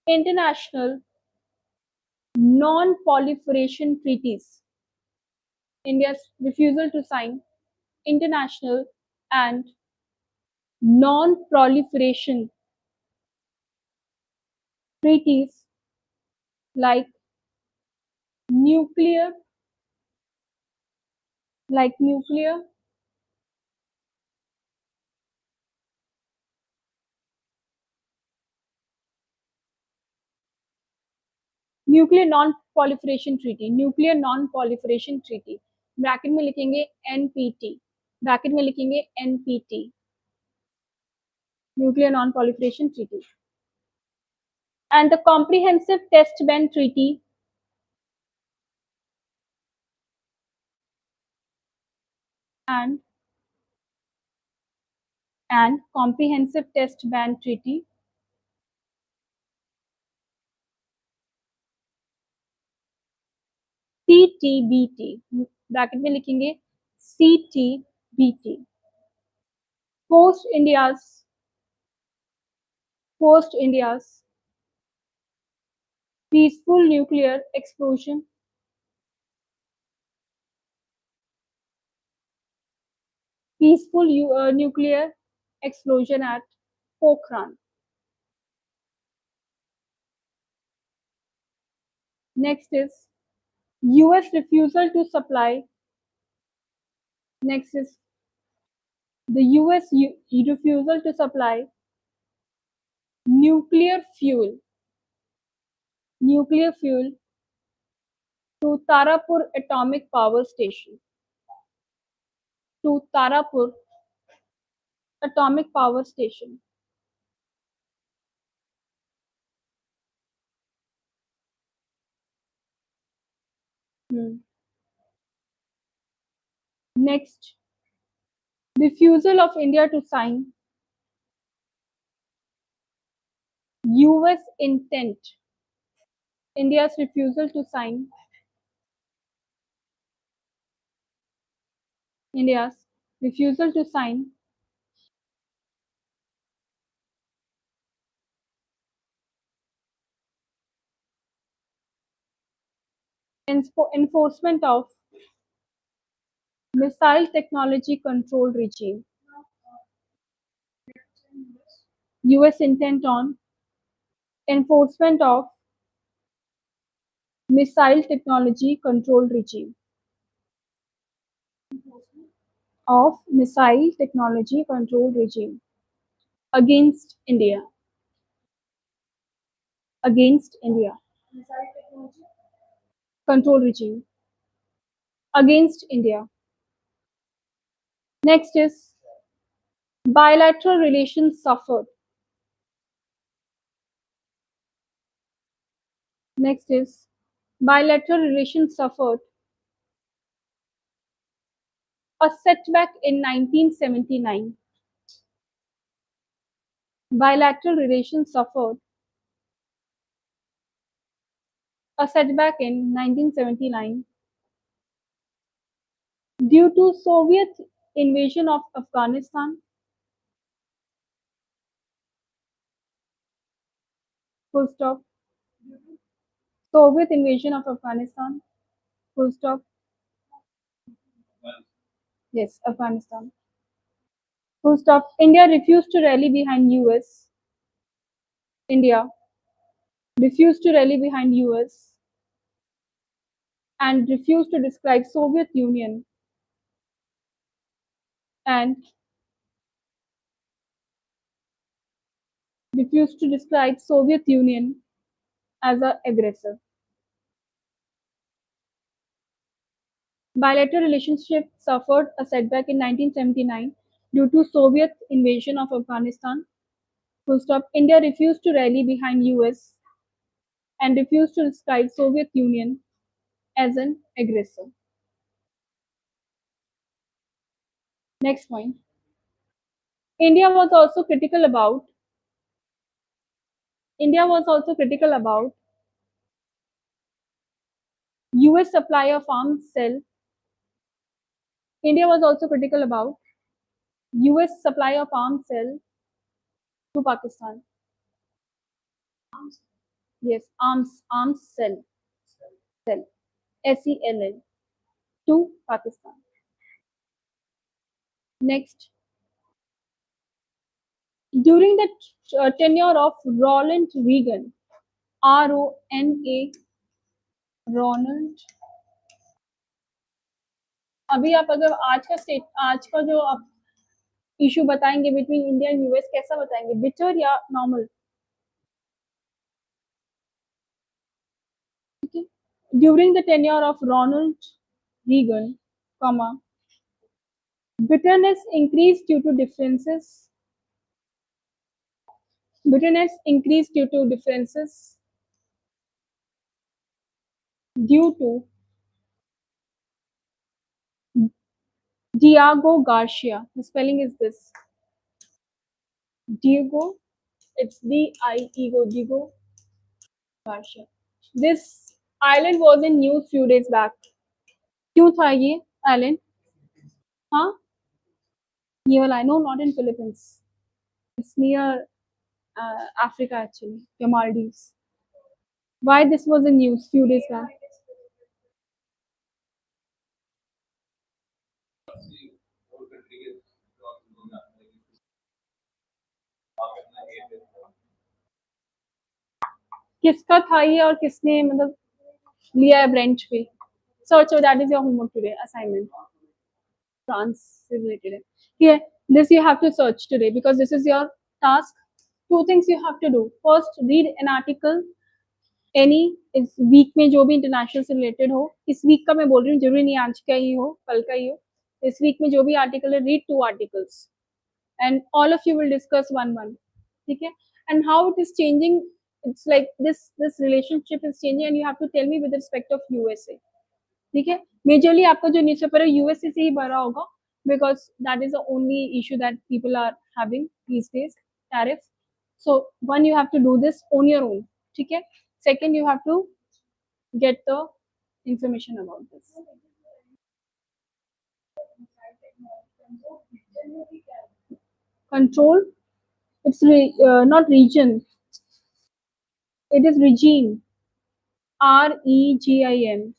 international non-proliferation treaties. India's refusal to sign international and non-proliferation treaties like nuclear, like nuclear, nuclear non proliferation treaty, nuclear non proliferation treaty, bracket में लिखेंगे NPT, bracket में लिखेंगे NPT, nuclear non proliferation treaty, and the comprehensive test ban treaty, and comprehensive test ban treaty, CTBT, bracket में लिखेंगे CTBT, post India's peaceful nuclear explosion, nuclear explosion at Pokhran. Next is US refusal to supply. Next is the US refusal to supply nuclear fuel to Tarapur Atomic Power Station. To Tarapur Atomic Power Station. Next, refusal of India to sign US intent. India's refusal to sign India's refusal to sign enforcement of missile technology control regime. US intent on enforcement of missile technology control regime. Of missile technology control regime against India. Against India. Control regime against India. Next is bilateral relations suffered. Next is bilateral relations suffered a setback in 1979. Bilateral relations suffered a setback in 1979 due to Soviet invasion of Afghanistan. Full stop. Soviet invasion of Afghanistan. Full stop. Yes, Afghanistan. Full stop. India refused to rally behind US. India refused to rally behind US and refused to describe Soviet Union and refused to describe Soviet Union as an aggressor. Bilateral relationship suffered a setback in 1979 due to Soviet invasion of Afghanistan. Full stop. India refused to rally behind US and refused to describe Soviet Union as an aggressor. Next point. India was also critical about US supply of arms cell. India was also critical about US supply of arms cell to Pakistan. Yes, arms cell SELL to Pakistan. Next, during the tenure of Ronald Reagan, RONA Ronald. अभी आप अगर आज का जो आप issue बताएंगे between India and US, कैसा बताएंगे, बिटर या नॉर्मल? ठीक है। During the tenure of Ronald Reagan, comma, bitterness increased due to differences. Bitterness increased due to differences due to Diego Garcia. The spelling is this. Diego, it's D-I-E-Go, Diego Garcia. This island was in news few days back. क्यों था ये island? हाँ, ये वाला, I know, not in Philippines. It's near Africa actually, the Maldives. Why this was in news few days back? किसका था ये और किसने मतलब लिया है ब्रेंच पे? Search, that is your homework today assignment, France से रिलेटेड है, ठीक है। This you have to search today because this is your task. Two things you have to do, first read an article any इस week में जो भी international से related हो। इस वीक का मैं बोल रही हूँ, जरूरी नहीं आज का ही हो, कल का ही हो। इस वीक में जो भी आर्टिकल है, read 2 articles and all of you will discuss one ठीक है। and how it is changing, it's like this relationship is changing and you have to tell me with respect of USA, ठीक है। Majorly आपका जो newspaper है USA से ही भरा होगा because that is the only issue that people are having these days, tariffs. So one, you have to do this on your own, ठीक है। second, you have to get the information about this. Control, it's not region, it is regime. REGIM,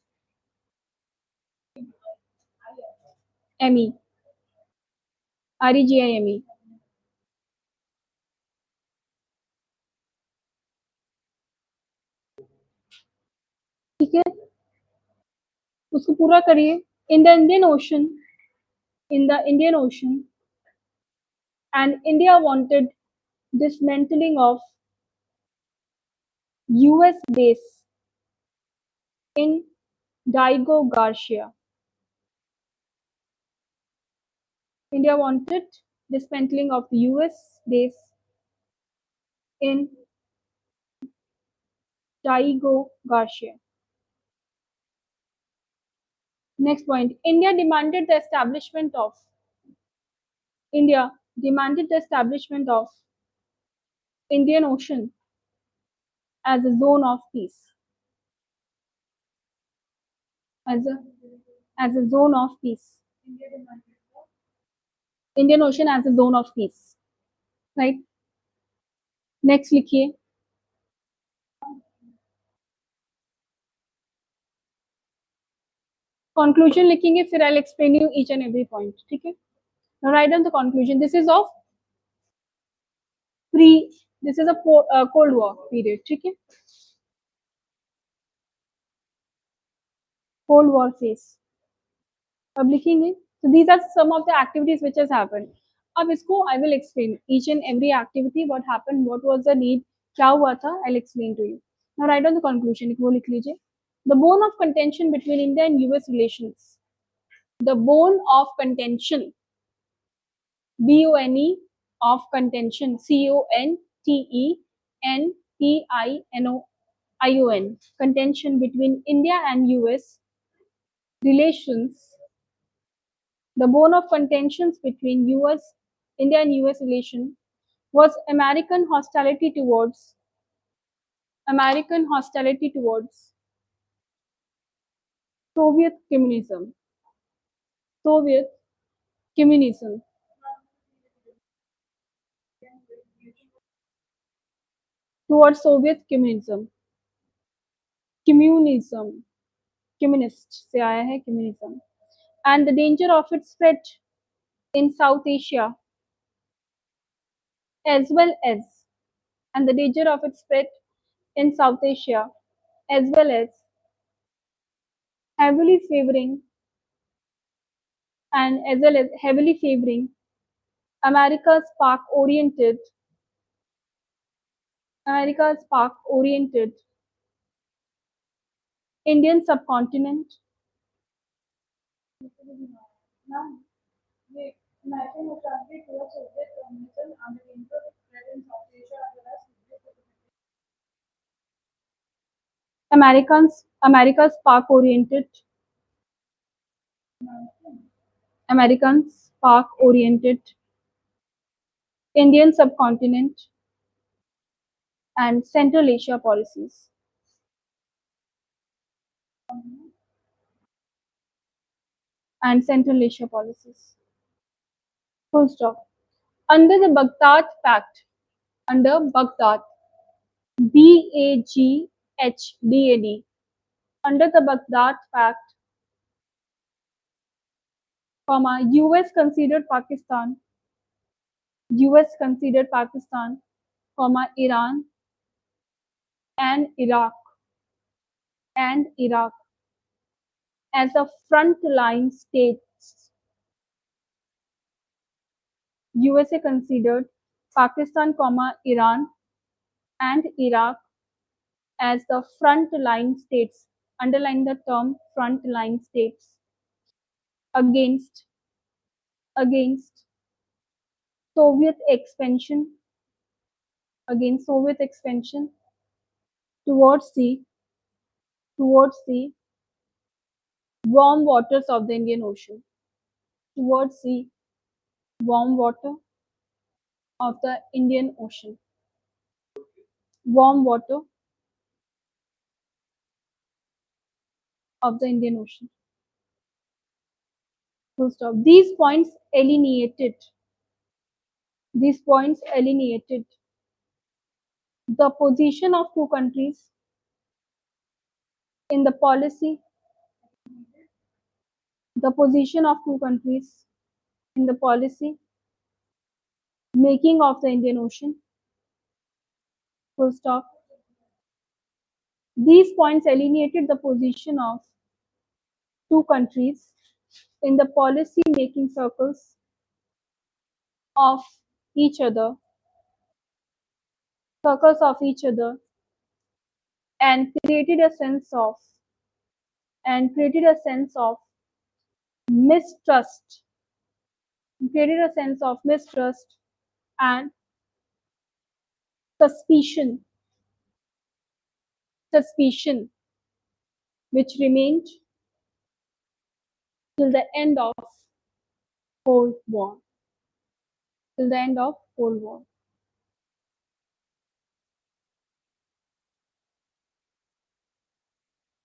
ME, REGIME. ठीक है, उसको पूरा करिए। In the Indian ocean, in the Indian Ocean, and India wanted dismantling of US base in Diego Garcia. India wanted dismantling of the US base in Diego Garcia. Next point, India demanded the establishment of Indian Ocean as a zone of peace. As a zone of peace. Indian Ocean as a zone of peace. Right? Next लिखिए. Conclusion लिखेंगे, फिर I'll explain you each and every point. ठीक है? Now write down the conclusion. This is of this is a Cold War period. ठीक है? Cold War phase. अब लिखेंगे. So these are some of the activities which has happened. अब इसको I will explain each and every activity, what happened, what was the need, क्या हुआ था, I'll explain to you. Now write down the conclusion. वो लिख लीजिए. The bone of contention between India and US relations. The bone of contention. BONE of contention. CONTENTION. Contention between India and US relations. The bone of contentions between India and US relation was American hostility towards Soviet communism. Soviet communism. Towards Soviet communism. Communist से आया है communism. And the danger of its spread in South Asia as well as in South Asia, as well as, heavily favoring and as well as heavily favoring America's park oriented Indian subcontinent. America's park oriented Americans park oriented Indian subcontinent and Central Asia policies. And Central Asia policies. Full stop. Under the Baghdad Pact, under Baghdad, BAGHDAD, under the Baghdad Pact, US considered Pakistan, Iran and Iraq as a frontline states. USA considered Pakistan, Iran and Iraq as the frontline states. Underline the term frontline states against Soviet expansion towards the warm waters of the Indian Ocean. Towards the warm water of the Indian Ocean. Warm water of the Indian Ocean. Full stop. These points alienated the position of two countries in the policy making of the Indian Ocean. Full stop. These points alienated the position of two countries in the policy making circles of each other and created a sense of mistrust and suspicion which remained till the end of Cold War.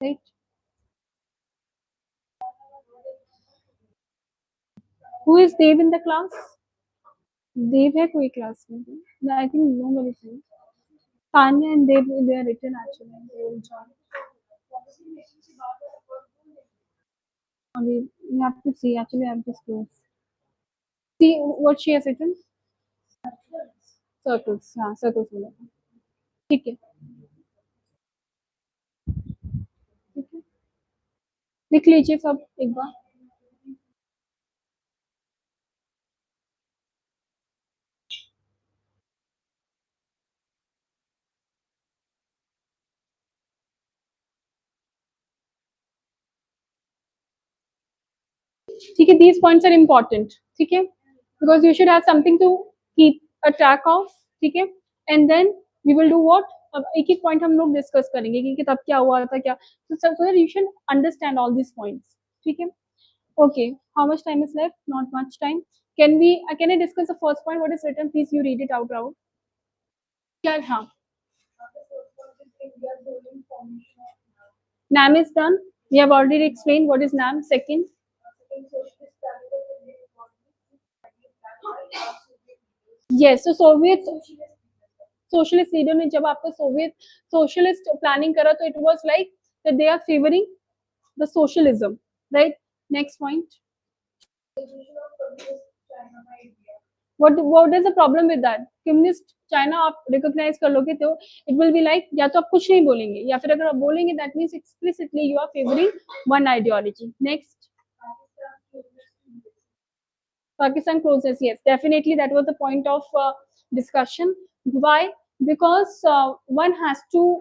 Right? Who is Dev in the class? Dev है कोई class में? I think nobody is. Tanya and Dev, they are written actually. They will join. You have to see. Actually, I have just closed. See what she has written. Circles. हाँ, circles बोला था. ठीक है. लिख लीजिए सब एक बार. ठीक है. These points are important. ठीक है. Because you should have something to keep a track of. ठीक है. And then we will do what? अब एक एक पॉइंट हम लोग डिस्कस करेंगे कि तब क्या हुआ था क्या. So that you should understand all these points. ठीक है. Okay. How much time is left? Not much time. Can I discuss the first point? What is written? Please you read it out loud. क्या हाँ. NAM is done. We have already explained what is NAM. Second. Yes. So Soviet socialist leader ने जब आपको Soviet socialist planning करा तो it was like that they are favoring the socialism, right? Next point. what is the problem with that? Communist China आप recognize कर लोगे तो it will be like या तो आप कुछ नहीं बोलेंगे या फिर अगर आप बोलेंगे that means explicitly you are favoring one ideology. Next. Pakistan closeness, yes, definitely that was the point of discussion. Why? Because one has to,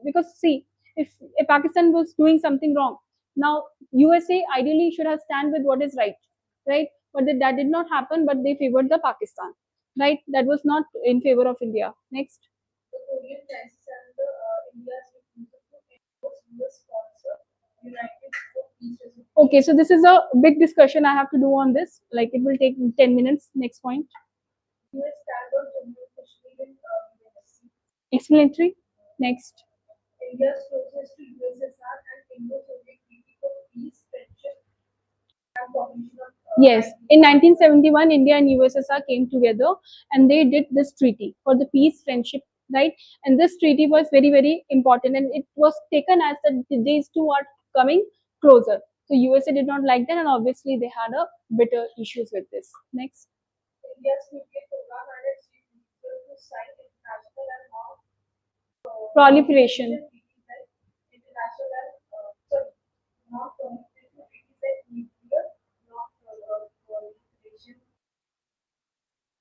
because see, if Pakistan was doing something wrong, now USA ideally should have stand with what is right, right? But that did not happen, but they favored the Pakistan, right? That was not in favor of India. Next. Okay, so this is a big discussion I have to do on this. Like it will take 10 minutes. Next point. Explanatory. Next. India's closest to USSR and Indo-Soviet Treaty for Peace, Friendship, and Cooperation of. Yes, in 1971, India and USSR came together and they did this treaty for the peace, friendship, right? And this treaty was very, very important, and it was taken as that these two are coming closer. So USA did not like that, and obviously they had a bitter issues with this. Next. India's nuclear program and its refusal to sign international and non-proliferation.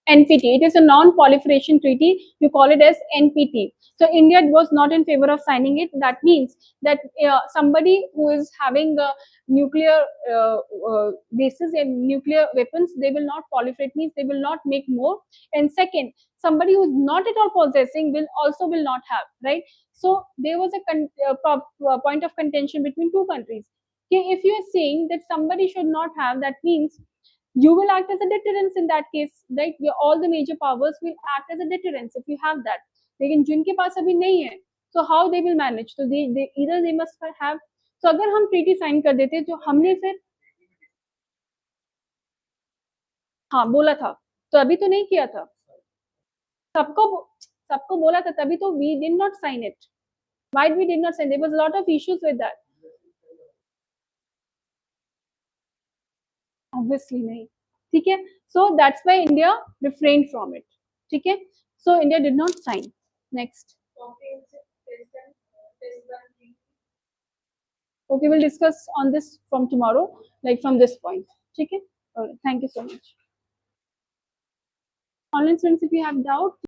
NPT. It is a non-proliferation treaty. You call it as NPT. So India was not in favor of signing it. That means that somebody who is having nuclear bases and nuclear weapons, they will not proliferate. Means they will not make more. And second, somebody who is not at all possessing will not have, right? So there was a point of contention between two countries. Okay, if you are saying that somebody should not have, that means you will act as a deterrence in that case, right? All the major powers will act as a deterrence if you have that. लेकिन जिनके पास अभी नहीं है, so how they will manage? So they either they must have. So अगर हम treaty sign कर देते जो हमने फिर हाँ बोला था, तो अभी तो नहीं किया था. सबको बोला था तभी तो we did not sign it. Why we did not sign? There was a lot of issues with that. Obviously नहीं. ठीक है. So that's why India refrained from it. ठीक है. So India did not sign. Next. Okay, we'll discuss on this from tomorrow, like from this point. Okay. All right. Thank you so much. Online students, if you have doubt.